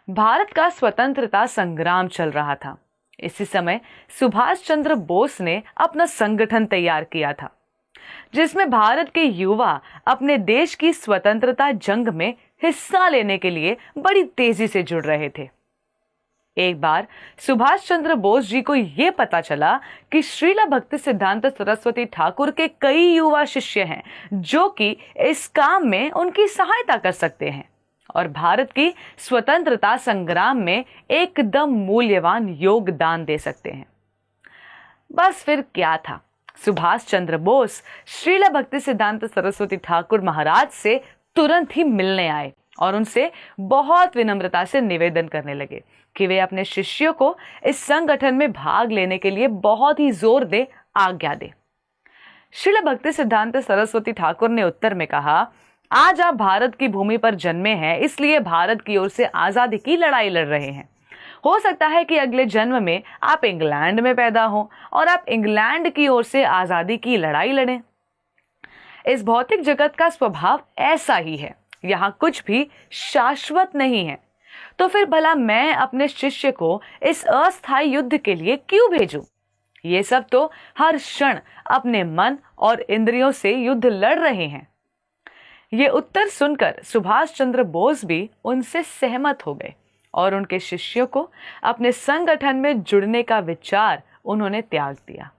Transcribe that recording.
भारत का स्वतंत्रता संग्राम चल रहा था। इसी समय सुभाष चंद्र बोस ने अपना संगठन तैयार किया था, जिसमें भारत के युवा अपने देश की स्वतंत्रता जंग में हिस्सा लेने के लिए बड़ी तेजी से जुड़ रहे थे। एक बार सुभाष चंद्र बोस जी को यह पता चला कि श्रीला भक्ति सिद्धांत सरस्वती ठाकुर के कई युवा शिष्य हैं जो कि इस काम में उनकी सहायता कर सकते हैं और भारत की स्वतंत्रता संग्राम में एकदम मूल्यवान योगदान दे सकते हैं। बस फिर क्या था, सुभाष चंद्र बोस श्रीला भक्ति सिद्धांत सरस्वती ठाकुर महाराज से तुरंत ही मिलने आए और उनसे बहुत विनम्रता से निवेदन करने लगे कि वे अपने शिष्यों को इस संगठन में भाग लेने के लिए बहुत ही जोर दे आज्ञा दे। श्रीला भक्ति सिद्धांत सरस्वती ठाकुर ने उत्तर में कहा, आज आप भारत की भूमि पर जन्मे हैं, इसलिए भारत की ओर से आजादी की लड़ाई लड़ रहे हैं। हो सकता है कि अगले जन्म में आप इंग्लैंड में पैदा हो और आप इंग्लैंड की ओर से आजादी की लड़ाई लड़ें। इस भौतिक जगत का स्वभाव ऐसा ही है, यहाँ कुछ भी शाश्वत नहीं है। तो फिर भला मैं अपने शिष्य को इस अस्थायी युद्ध के लिए क्यों भेजूं? ये सब तो हर क्षण अपने मन और इंद्रियों से युद्ध लड़ रहे हैं। ये उत्तर सुनकर सुभाष चंद्र बोस भी उनसे सहमत हो गए और उनके शिष्यों को अपने संगठन में जुड़ने का विचार उन्होंने त्याग दिया।